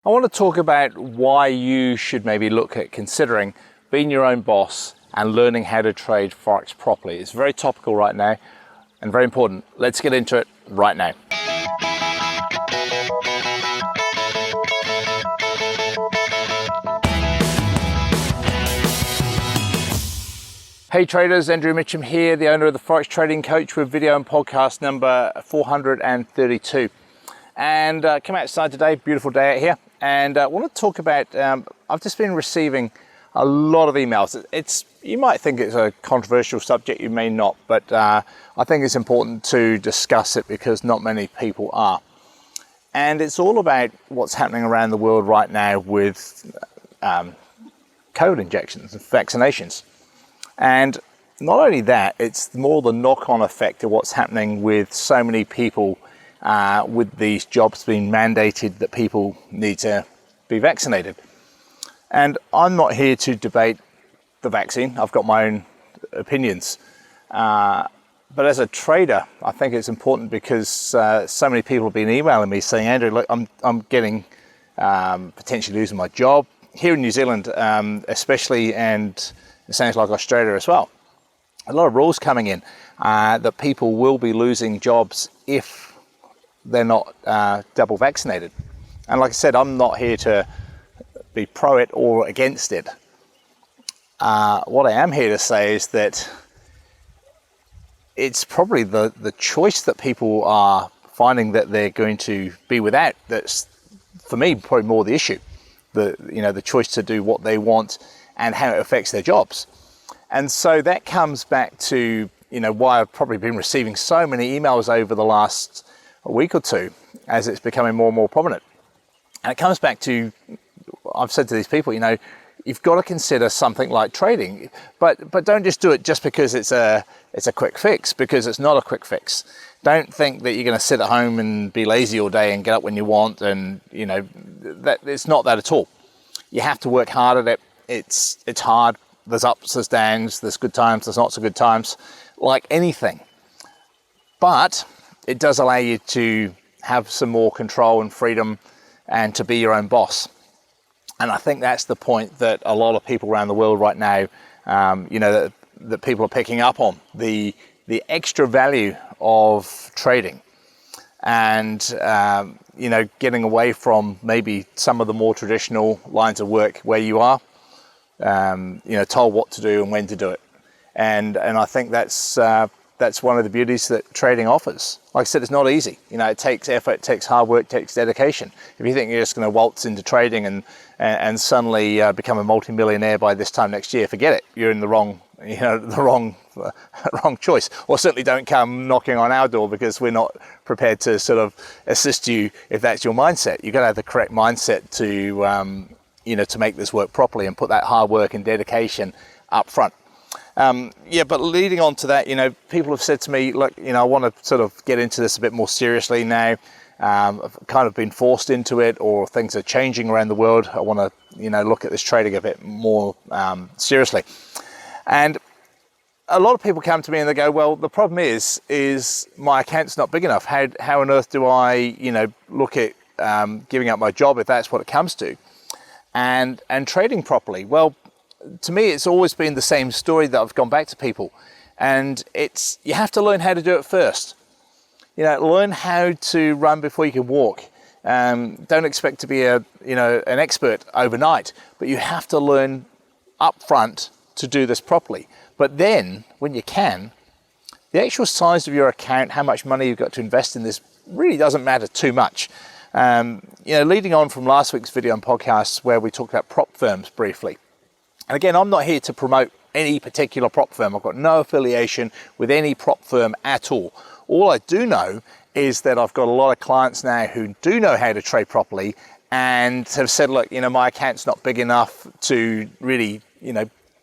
I want to talk about why you should maybe look at considering being your own boss and learning how to trade Forex properly. It's very topical right now and very important. Let's get into it right now. Hey traders, Andrew Mitchem here, the owner of the Forex Trading Coach with video and podcast number 432. And come outside today, beautiful day out here. And I want to talk about, I've just been receiving a lot of emails. You might think it's a controversial subject, you may not, but I think it's important to discuss it because not many people are. And it's all about what's happening around the world right now with COVID injections and vaccinations. And not only that, it's more the knock-on effect of what's happening with so many people with these jobs being mandated that people need to be vaccinated. And I'm not here to debate the vaccine. I've got my own opinions. But as a trader, I think it's important because so many people have been emailing me saying, Andrew, look, I'm getting potentially losing my job here in New Zealand, especially, and it sounds like Australia as well. A lot of rules coming in that people will be losing jobs if they're not double vaccinated. And like I said, I'm not here to be pro it or against it. What I am here to say is that it's probably the choice that people are finding that they're going to be without that's, for me, probably more the issue. The choice to do what they want and how it affects their jobs. And so that comes back to why I've probably been receiving so many emails over the last week or two as it's becoming more and more prominent. And it comes back to, I've said to these people, you've got to consider something like trading, but don't just do it just because it's a quick fix, because it's not a quick fix. Don't think that you're going to sit at home and be lazy all day and get up when you want, and that it's not that at all. You have to work hard at it. It's hard. There's ups, there's downs, there's good times, there's not so good times, like anything. But it does allow you to have some more control and freedom and to be your own boss. And I think that's the point that a lot of people around the world right now, that people are picking up on, the extra value of trading and, getting away from maybe some of the more traditional lines of work where you are, told what to do and when to do it. And I think that's one of the beauties that trading offers. Like I said, it's not easy. It takes effort, it takes hard work, it takes dedication. If you think you're just going to waltz into trading and suddenly become a multi-millionaire by this time next year, forget it. You're in the wrong choice. Or certainly don't come knocking on our door because we're not prepared to sort of assist you if that's your mindset. You've got to have the correct mindset to make this work properly and put that hard work and dedication up front. But leading on to that, people have said to me, look, I want to sort of get into this a bit more seriously now. I've kind of been forced into it, or things are changing around the world. I want to, look at this trading a bit more seriously. And a lot of people come to me and they go, well, the problem is my account's not big enough. How on earth do I, look at giving up my job if that's what it comes to, and trading properly? Well, to me, it's always been the same story that I've gone back to people, and you have to learn how to do it first. Learn how to run before you can walk. Don't expect to be an expert overnight, but you have to learn up front to do this properly. But then, when you can, the actual size of your account, how much money you've got to invest in this, really doesn't matter too much. Leading on from last week's video and podcast where we talked about prop firms briefly. And again, I'm not here to promote any particular prop firm. I've got no affiliation with any prop firm at all. All I do know is that I've got a lot of clients now who do know how to trade properly and have said, look, my account's not big enough to really,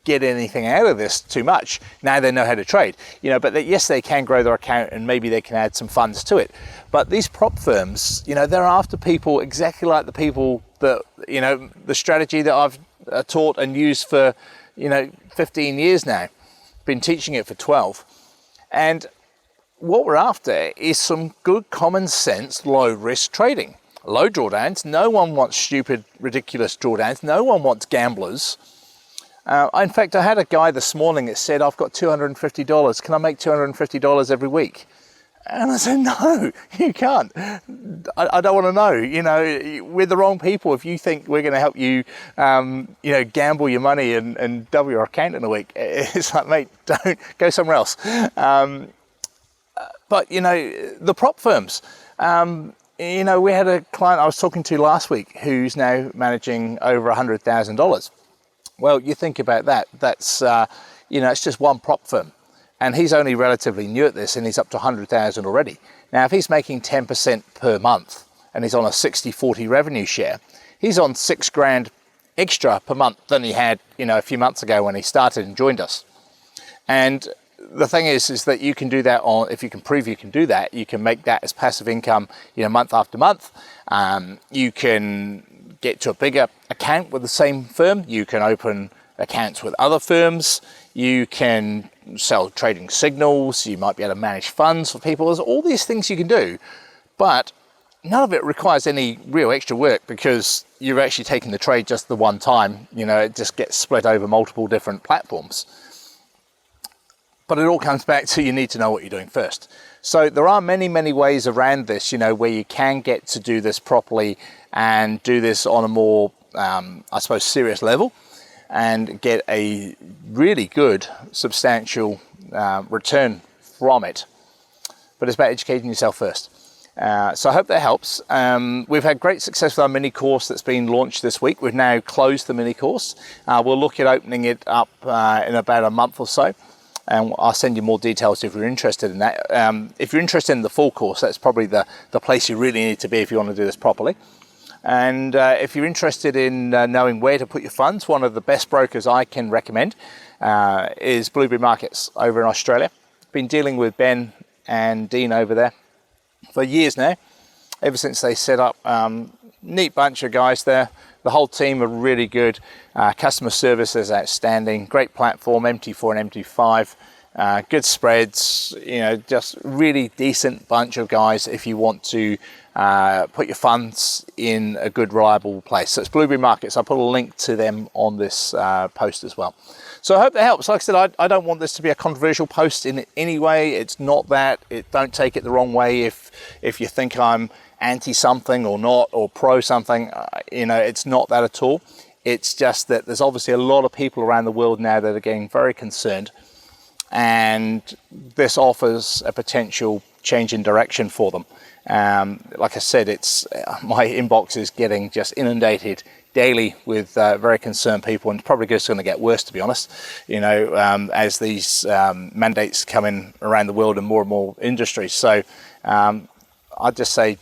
get anything out of this too much. Now they know how to trade, but yes, they can grow their account and maybe they can add some funds to it. But these prop firms, they're after people exactly like the people that, the strategy that I've taught and used for, 15 years now, been teaching it for 12. And what we're after is some good common sense, low risk trading. low drawdowns. No one wants stupid, ridiculous drawdowns. No one wants gamblers. In fact, I had a guy this morning that said, I've got $250. Can I make $250 every week? And I said, no, you can't. I don't want to know. You know, we're the wrong people if you think we're going to help you, you know, gamble your money and double your account in a week. It's like, mate, don't go somewhere else. But, you know, the prop firms, you know, we had a client I was talking to last week who's now managing over $100,000. Well, you think about that. That's, you know, it's just one prop firm. And he's only relatively new at this, and he's up to 100,000 already. Now, if he's making 10% per month and he's on a 60-40 revenue share, he's on $6,000 extra per month than he had, you know, a few months ago when he started and joined us. And the thing is that you can do that on, if you can prove you can do that, you can make that as passive income, you know, month after month. You can get to a bigger account with the same firm. You can open accounts with other firms. You can sell trading signals. You might be able to manage funds for people. There's all these things you can do, but none of it requires any real extra work because you're actually taking the trade just the one time. You know, it just gets split over multiple different platforms. But it all comes back to you need to know what you're doing first. So there are many, many ways around this, you know, where you can get to do this properly and do this on a more, I suppose, serious level and get a really good, substantial return from it. But it's about educating yourself first. So I hope that helps. We've had great success with our mini course that's been launched this week. We've now closed the mini course. We'll look at opening it up in about a month or so. And I'll send you more details if you're interested in that. If you're interested in the full course, that's probably the place you really need to be if you want to do this properly. And if you're interested in knowing where to put your funds, one of the best brokers I can recommend is Blueberry Markets over in Australia. Been dealing with Ben and Dean over there for years now, ever since they set up. Neat bunch of guys there. The whole team are really good. Customer service is outstanding. Great platform, MT4 and MT5. Good spreads, you know, just really decent bunch of guys if you want to put your funds in a good, reliable place. So it's Blueberry Markets. I'll put a link to them on this post as well. So I hope that helps. Like I said, I don't want this to be a controversial post in any way. It's not that. Don't take it the wrong way if you think I'm anti something or not, or pro something. You know, it's not that at all. It's just that there's obviously a lot of people around the world now that are getting very concerned, and this offers a potential change in direction for them. Like I said, it's my inbox is getting just inundated daily with very concerned people, and probably just going to get worse, to be honest, you know, as these mandates come in around the world in more industries. So I'd just say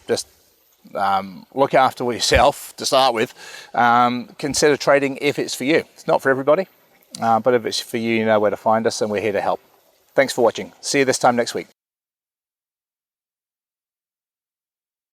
look after yourself to start with. Consider trading if it's for you. It's not for everybody, but if it's for you, you know where to find us, and we're here to help. Thanks for watching. See you this time next week.